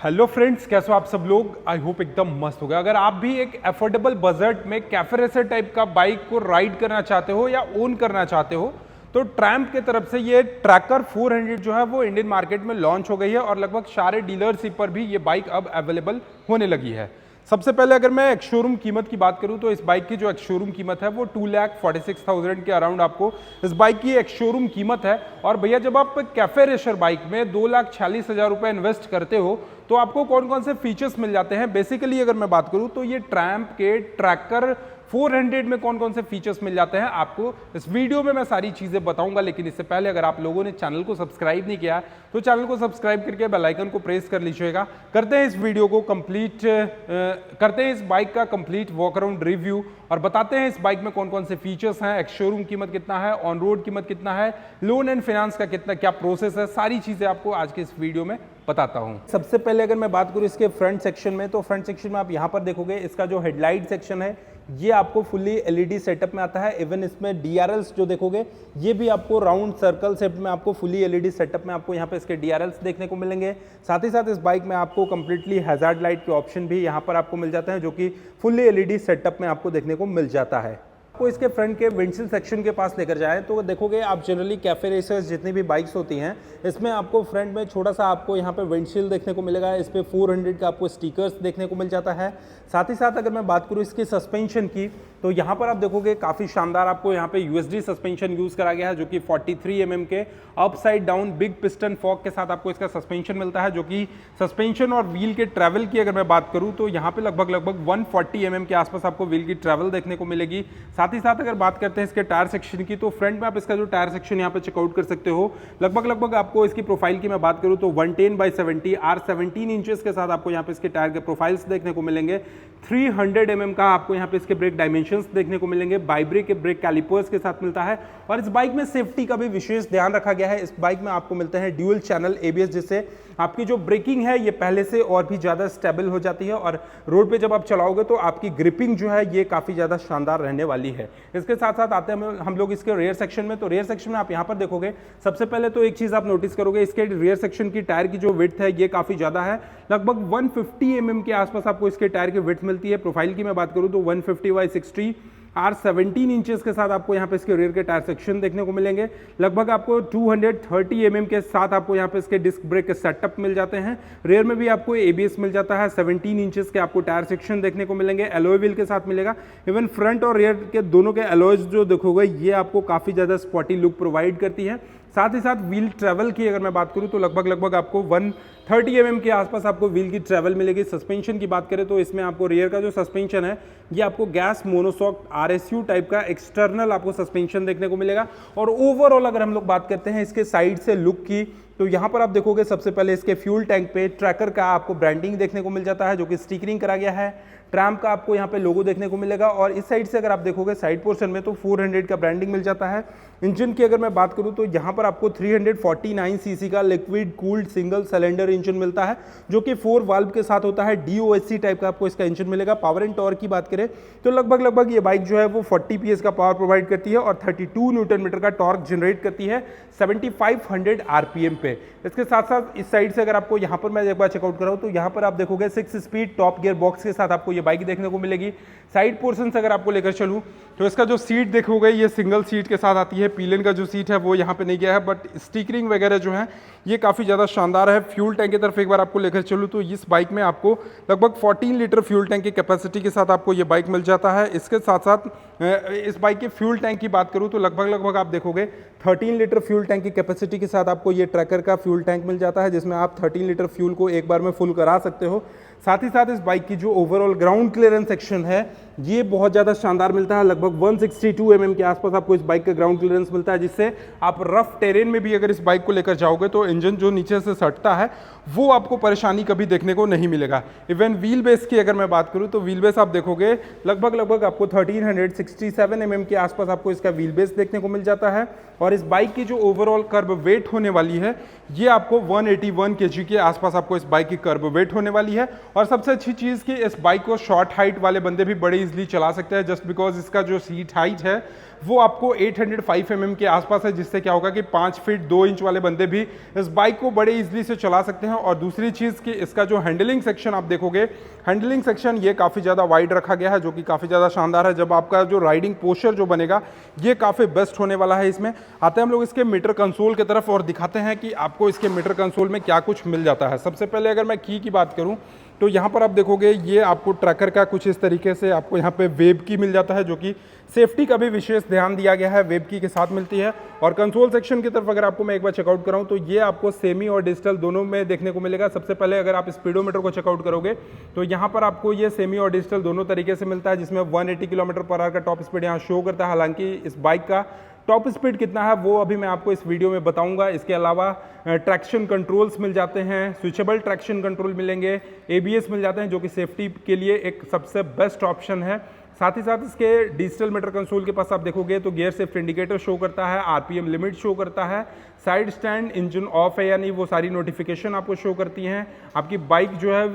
Hello friends, कैसे हो आप सब लोग। आई होप एकदम मस्त हो गया। अगर आप भी एक अफोर्डेबल बजट में कैफे रेसर टाइप का बाइक को राइड करना चाहते हो या ओन करना चाहते हो तो ट्रैम्प की तरफ से ये ट्रैकर 400 जो है वो इंडियन मार्केट में लॉन्च हो गई है और लगभग सारे डीलरशिप पर भी ये बाइक अब अवेलेबल होने लगी है। सबसे पहले अगर मैं एक्स शोरूम कीमत की बात करूं तो इस बाइक की जो एक्स शोरूम कीमत है वो 2,46,000 के अराउंड आपको इस बाइक की एक्स शोरूम कीमत है। और भैया जब आप कैफे रेसर बाइक में 2,46,000 रुपये इन्वेस्ट करते हो तो आपको कौन कौन से फीचर्स मिल जाते हैं। बेसिकली अगर मैं बात करूं तो ये ट्रैम्प के ट्रैकर 400 में कौन कौन से फीचर्स मिल जाते हैं आपको इस वीडियो में मैं सारी चीजें बताऊंगा। लेकिन इससे पहले अगर आप लोगों ने चैनल को सब्सक्राइब नहीं किया तो चैनल को सब्सक्राइब करके बेल आइकन को प्रेस कर लीजिएगा। करते हैं इस वीडियो को कंप्लीट करते हैं इस बाइक का कंप्लीट वॉक अराउंड रिव्यू और बताते हैं इस बाइक में कौन कौन से फीचर्स हैं, एक्स शोरूम कीमत कितना है, ऑन रोड कीमत कितना है, लोन एंड फाइनेंस का कितना क्या प्रोसेस है, सारी चीजें आपको आज के इस वीडियो में बताता हूं। सबसे पहले अगर मैं बात करूं इसके फ्रंट सेक्शन में तो फ्रंट सेक्शन में आप यहां पर देखोगे इसका जो हेडलाइट सेक्शन है ये आपको फुल्ली एलईडी सेटअप में आता है। इवन इसमें डीआरएल्स जो देखोगे ये भी आपको राउंड सर्कल शेप में आपको फुल्ली एलईडी सेटअप में आपको यहाँ पे इसके डीआरएल्स देखने को मिलेंगे। साथ ही साथ इस बाइक में आपको कंप्लीटली हैजार्ड लाइट के ऑप्शन भी यहाँ पर आपको मिल जाते हैं जो कि फुल्ली एलईडी सेटअप में आपको देखने को मिल जाता है। आपको इसके फ्रंट के विंडशील्ड सेक्शन के पास लेकर जाए तो देखोगे आप जनरली कैफे रेसर्स जितनी भी बाइक्स होती हैं इसमें आपको फ्रंट में छोटा सा आपको यहाँ पे विंडशील्ड देखने को मिलेगा। इस पे 400 का आपको स्टिकर्स देखने को मिल जाता है। साथ ही साथ अगर मैं बात करूँ इसकी सस्पेंशन की तो यहाँ पर आप देखोगे काफ़ी शानदार आपको यहाँ पे यूएसडी सस्पेंशन यूज़ करा गया है जो कि 43 mm के upside down big piston fork के साथ आपको इसका सस्पेंशन मिलता है। जो कि सस्पेंशन और व्हील के ट्रैवल की अगर मैं बात करूँ तो यहाँ पे लगभग 140 mm के आसपास आपको व्हील की ट्रैवल देखने को मिलेगी। साथ ही साथ अगर बात करते हैं इसके टायर सेक्शन की तो फ्रंट में आप इसका जो टायर सेक्शन यहाँ पे चेकआउट कर सकते हो। लगभग आपको इसकी प्रोफाइल की मैं बात करूँ तो 110/70 R17 इंचेस के साथ आपको यहाँ पे इसके टायर के प्रोफाइल्स देखने को मिलेंगे। 300 mm का आपको यहाँ पे इसके ब्रेक डायमेंशंस देखने को मिलेंगे। बाइब्रेक के ब्रेक कैलिपर्स के साथ मिलता है और इस बाइक में सेफ्टी का भी विशेष ध्यान रखा गया है। इस बाइक में आपको मिलते हैं ड्यूल चैनल एबीएस जिससे आपकी जो ब्रेकिंग है ये पहले से और भी ज़्यादा स्टेबल हो जाती है और रोड पे जब आप चलाओगे तो आपकी ग्रिपिंग जो है ये काफ़ी ज़्यादा शानदार रहने वाली है। इसके साथ साथ आते हैं हम लोग इसके रेयर सेक्शन में तो रेयर सेक्शन में आप यहाँ पर देखोगे सबसे पहले तो एक चीज़ आप नोटिस करोगे इसके रेयर सेक्शन की टायर की जो विड्थ है ये काफ़ी ज़्यादा है। लगभग 150 mm के आसपास आपको इसके टायर की विड्थ मिलती है। प्रोफाइल की मैं बात करूँ तो 150/60 R17 इंचेस के साथ आपको यहाँ पे इसके रेयर के टायर सेक्शन देखने को मिलेंगे। लगभग आपको 230 mm के साथ आपको यहाँ पे इसके डिस्क ब्रेक के सेटअप मिल जाते हैं। रेयर में भी आपको एबीएस मिल जाता है। 17 इंचेस के आपको टायर सेक्शन देखने को मिलेंगे। एलॉय व्हील के साथ मिलेगा। इवन फ्रंट और रेयर के दोनों के एलॉयज जो देखोगे ये आपको काफ़ी ज़्यादा स्पॉटी लुक प्रोवाइड करती है। साथ ही साथ व्हील ट्रैवल की अगर मैं बात करूं तो लगभग आपको 130 mm के आसपास आपको व्हील की ट्रैवल मिलेगी। सस्पेंशन की बात करें तो इसमें आपको रेयर का जो सस्पेंशन है ये आपको गैस मोनोशॉक आरएसयू टाइप का एक्सटर्नल आपको सस्पेंशन देखने को मिलेगा। और ओवरऑल अगर हम लोग बात करते हैं इसके साइड से लुक की तो यहाँ पर आप देखोगे सबसे पहले इसके फ्यूल टैंक पे ट्रैकर का आपको ब्रांडिंग देखने को मिल जाता है जो कि स्टिकरिंग करा गया है। ट्रैम्प का आपको यहाँ पे लोगो देखने को मिलेगा और इस साइड से अगर आप देखोगे साइड पोर्शन में तो 400 का ब्रांडिंग मिल जाता है। इंजन की अगर मैं बात करूँ तो यहाँ पर आपको 349 सीसी का liquid cooled single cylinder engine मिलता है जो कि 4 वाल्व के साथ होता है। DOHC टाइप का आपको इसका इंजन मिलेगा। पावर एंड टॉर्क की बात करें तो लगभग ये बाइक जो है वो 40 PS का पावर प्रोवाइड करती है और 32 न्यूटन मीटर का टॉर्क जनरेट करती है 7500 RPM पे। इसके साथ साथ इस साइड से अगर आपको यहाँ पर मैं एक बार चेकआउट कराऊँ तो यहाँ पर आप देखोगे 6 स्पीड टॉप गियर बॉक्स के साथ आपको ये बाइक देखने को मिलेगी। साइड पोर्शन से अगर आपको लेकर चलूँ तो इसका जो सीट देखोगे ये सिंगल सीट के साथ आती है। पिलियन का जो सीट है वो यहाँ पे नहीं गया है बट स्टिकरिंग वगैरह जो है ये काफ़ी ज़्यादा शानदार है। फ्यूल टैंक की तरफ एक बार आपको लेकर चलूँ तो इस बाइक में आपको लगभग 14 लीटर फ्यूल टैंक की कैपेसिटी के साथ आपको ये बाइक मिल जाता है। इसके साथ साथ इस बाइक के फ्यूल टैंक की बात करूँ तो लगभग आप देखोगे 13 लीटर फ्यूल टैंक की कैपेसिटी के साथ आपको ये ट्रैकर का फ्यूल टैंक मिल जाता है जिसमें आप 13 लीटर फ्यूल को एक बार में फुल करा सकते हो। साथ ही साथ इस बाइक की जो ओवरऑल ग्राउंड क्लियरेंस सेक्शन है ये बहुत ज़्यादा शानदार मिलता है। लगभग 162 mm के आसपास आपको इस बाइक का ग्राउंड क्लियरेंस मिलता है जिससे आप रफ टेरेन में भी अगर इस बाइक को लेकर जाओगे तो इंजन जो नीचे से सटता है वो आपको परेशानी कभी देखने को नहीं मिलेगा। इवन व्हील बेस की अगर मैं बात करूं तो व्हील बेस आप देखोगे लगभग आपको 1367 mm के आसपास आपको इसका व्हील बेस देखने को मिल जाता है। और इस बाइक की जो ओवरऑल कर्ब वेट होने वाली है ये आपको 181 kg के आसपास आपको इस बाइक की कर्ब वेट होने वाली है। और सबसे अच्छी चीज़ कि इस बाइक को शॉर्ट हाइट वाले बंदे भी बड़े इजीली चला सकते हैं जस्ट बिकॉज इसका जो सीट हाइट है वो आपको 805 mm के आसपास है, जिससे क्या होगा कि 5 फीट 2 इंच वाले बंदे भी इस बाइक को बड़े इजीली से चला सकते हैं। और दूसरी चीज़ कि इसका जो हैंडलिंग सेक्शन आप देखोगे, हैंडलिंग सेक्शन ये काफ़ी ज़्यादा वाइड रखा गया है, जो कि काफ़ी ज़्यादा शानदार है। जब आपका जो राइडिंग पोस्चर जो बनेगा ये काफ़ी बेस्ट होने वाला है। इसमें आते हैं हम लोग इसके मीटर कंसोल की तरफ और दिखाते हैं कि आपको इसके मीटर कंसोल में क्या कुछ मिल जाता है। सबसे पहले अगर मैं की बात करूं तो यहाँ पर आप देखोगे ये आपको ट्रैकर का कुछ इस तरीके से आपको यहाँ पे वेब की मिल जाता है, जो कि सेफ्टी का भी विशेष ध्यान दिया गया है, वेब की के साथ मिलती है। और कंसोल सेक्शन की तरफ अगर आपको मैं एक बार चेकआउट कराऊं तो ये आपको सेमी और डिजिटल दोनों में देखने को मिलेगा। सबसे पहले अगर आप स्पीडोमीटर को चेकआउट करोगे तो यहाँ पर आपको ये सेमी और डिजिटल दोनों तरीके से मिलता है, जिसमें 180 km/h का टॉप स्पीड यहाँ शो करता है। हालांकि इस बाइक का टॉप स्पीड कितना है वो अभी मैं आपको इस वीडियो में बताऊंगा। इसके अलावा ट्रैक्शन कंट्रोल्स मिल जाते हैं, स्विचेबल ट्रैक्शन कंट्रोल मिलेंगे, एबीएस मिल जाते हैं, जो कि सेफ्टी के लिए एक सबसे बेस्ट ऑप्शन है। साथ ही साथ इसके डिजिटल मीटर कंसोल के पास आप देखोगे तो गियर शिफ्ट इंडिकेटर शो करता है, आरपीएम लिमिट शो करता है, साइड स्टैंड, इंजन ऑफ है या नहीं, वो सारी नोटिफिकेशन आपको शो करती हैं। आपकी बाइक जो है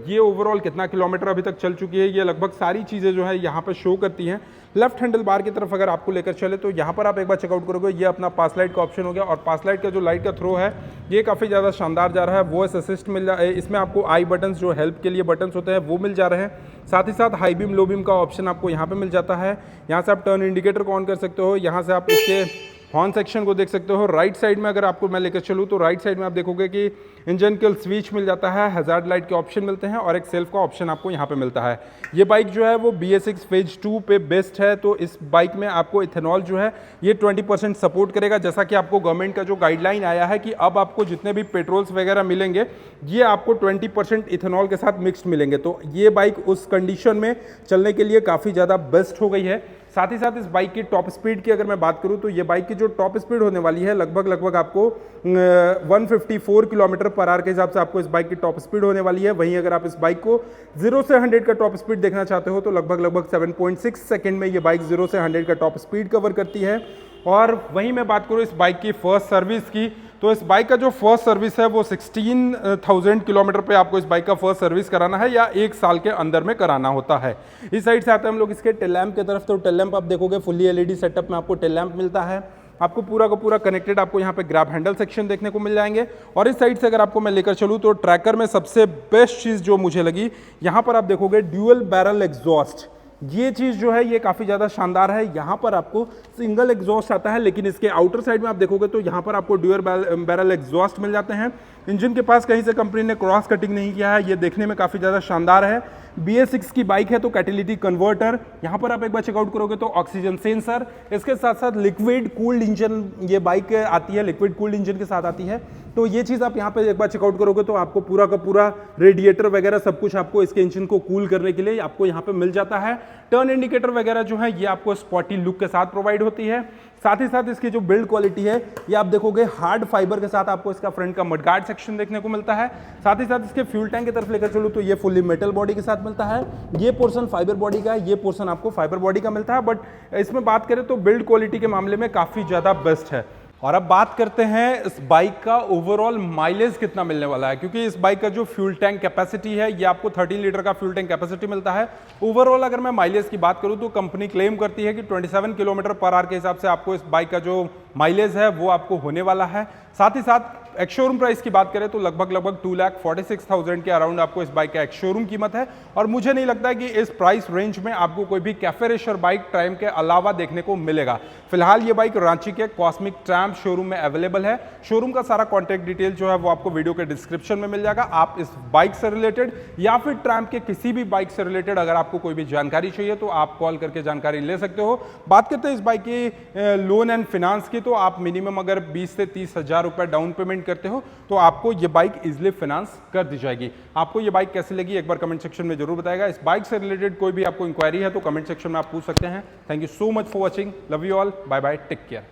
ये ओवरऑल कितना किलोमीटर अभी तक चल चुकी है, ये लगभग सारी चीज़ें जो है यहाँ पर शो करती हैं। लेफ्ट हैंडल बार की तरफ अगर आपको लेकर चले तो यहाँ पर आप एक बार चेकआउट करोगे, ये अपना पास लाइट का ऑप्शन हो गया। और पास लाइट का जो लाइट का थ्रो है ये काफ़ी ज़्यादा शानदार जा रहा है। वॉइस असिस्ट मिल रहा है, इसमें आपको आई बटन्स जो हेल्प के लिए बटन्स होते हैं वो मिल जा रहे हैं। साथ ही साथ हाई बीम लो बीम का ऑप्शन आपको यहाँ पे मिल जाता है। यहाँ से आप टर्न इंडिकेटर को ऑन कर सकते हो, यहाँ से आप इसके हॉर्न सेक्शन को देख सकते हो। राइट साइड में अगर आपको मैं लेकर चलूँ तो राइट साइड में आप देखोगे कि इंजन किल स्विच मिल जाता है, हैजार्ड लाइट के ऑप्शन मिलते हैं और एक सेल्फ का ऑप्शन आपको यहाँ पे मिलता है। ये बाइक जो है वो BS6 फेज 2 पे बेस्ट है, तो इस बाइक में आपको इथेनॉल जो है ये 20% सपोर्ट करेगा। जैसा कि आपको गवर्नमेंट का जो गाइडलाइन आया है कि अब आपको जितने भी पेट्रोल्स वगैरह मिलेंगे ये आपको 20% इथेनॉल के साथ मिक्स्ड मिलेंगे, तो ये बाइक उस कंडीशन में चलने के लिए काफ़ी ज़्यादा बेस्ट हो गई है। साथ ही साथ इस बाइक की टॉप स्पीड की अगर मैं बात करूं तो ये बाइक की जो टॉप स्पीड होने वाली है लगभग आपको 154 km/h के हिसाब से आपको इस बाइक की टॉप स्पीड होने वाली है। वहीं अगर आप इस बाइक को 0 से 100 का टॉप स्पीड देखना चाहते हो तो लगभग 7.6 सेकंड में ये बाइक 0 से 100 का टॉप स्पीड कवर करती है। और वहीं मैं बात करूं इस बाइक की फर्स्ट सर्विस की तो इस बाइक का जो फर्स्ट सर्विस है वो 16,000 किलोमीटर पे आपको इस बाइक का फर्स्ट सर्विस कराना है या 1 साल के अंदर में कराना होता है। इस साइड से आते हैं हम लोग इसके टेल लैंप की तरफ, तो टेल लैंप आप देखोगे फुल्ली एलईडी सेटअप में आपको टेल लैंप मिलता है। आपको पूरा का पूरा कनेक्टेड आपको यहाँ पे ग्रैब हैंडल सेक्शन देखने को मिल जाएंगे। और इस साइड से अगर आपको मैं लेकर चलूँ तो ट्रैकर में सबसे बेस्ट चीज़ जो मुझे लगी, यहाँ पर आप देखोगे ड्यूअल बैरल एग्जॉस्ट। ये चीज़ जो है ये काफ़ी ज़्यादा शानदार है। यहाँ पर आपको सिंगल एग्जॉस्ट आता है, लेकिन इसके आउटर साइड में आप देखोगे तो यहाँ पर आपको ड्यूअल बैरल एग्जॉस्ट मिल जाते हैं। इंजन के पास कहीं से कंपनी ने क्रॉस कटिंग नहीं किया है, ये देखने में काफ़ी ज़्यादा शानदार है। BS6 की बाइक है तो कैटेलिटिक कन्वर्टर, यहाँ पर आप एक बार चेकआउट करोगे तो ऑक्सीजन सेंसर, इसके साथ साथ लिक्विड कूल्ड इंजन ये बाइक आती है, लिक्विड कूल्ड इंजन के साथ आती है। तो ये चीज़ आप यहाँ पे एक बार चेकआउट करोगे तो आपको पूरा का पूरा रेडिएटर वगैरह सब कुछ आपको इसके इंजन को कूल करने के लिए आपको यहाँ पे मिल जाता है। टर्न इंडिकेटर वगैरह जो है ये आपको स्पॉटी लुक के साथ प्रोवाइड होती है। साथ ही साथ इसकी जो बिल्ड क्वालिटी है ये आप देखोगे हार्ड फाइबर के साथ आपको इसका फ्रंट का मडगार्ड सेक्शन देखने को मिलता है। साथ ही साथ इसके फ्यूल टैंक की तरफ लेकर चलूँ तो ये फुल्ली मेटल बॉडी के साथ मिलता है। ये पोर्शन फाइबर बॉडी का है, ये पोर्शन आपको फाइबर बॉडी का मिलता है। बट इसमें बात करें तो बिल्ड क्वालिटी के मामले में काफ़ी ज़्यादा बेस्ट है। और अब बात करते हैं इस बाइक का ओवरऑल माइलेज कितना मिलने वाला है, क्योंकि इस बाइक का जो फ्यूल टैंक कैपेसिटी है ये आपको 13 लीटर का फ्यूल टैंक कैपेसिटी मिलता है। ओवरऑल अगर मैं माइलेज की बात करूं तो कंपनी क्लेम करती है कि 27 km/h के हिसाब से आपको इस बाइक का जो माइलेज है वो आपको होने वाला है। साथ ही साथ एक्स शोरूम प्राइस की बात करें तो लगभग 2,46,000 के अराउंड आपको इस बाइक का एक्स शोरूम कीमत है। और मुझे नहीं लगता है कि इस प्राइस रेंज में आपको कोई भी कैफे रेसर बाइक ट्रायम्फ के अलावा देखने को मिलेगा। फिलहाल ये बाइक रांची के कॉस्मिक ट्रायम्फ शोरूम में अवेलेबल है। शोरूम का सारा कॉन्टैक्ट डिटेल जो है वो आपको वीडियो के डिस्क्रिप्शन में मिल जाएगा। आप इस बाइक से रिलेटेड या फिर ट्रायम्फ के किसी भी बाइक से रिलेटेड अगर आपको कोई भी जानकारी चाहिए तो आप कॉल करके जानकारी ले सकते हो। बात करते हैं इस बाइक की लोन एंड फिनांस की, तो आप मिनिमम अगर 20 से 30 हज़ार रुपए डाउन पेमेंट करते हो तो आपको ये बाइक इजिली फाइनेंस कर दी जाएगी। आपको ये बाइक कैसी लगी एक बार कमेंट सेक्शन में जरूर बताएगा। इस बाइक से रिलेटेड कोई भी आपको इंक्वायरी है तो कमेंट सेक्शन में आप पूछ सकते हैं। Thank you so much for watching, love you all, bye bye, take care.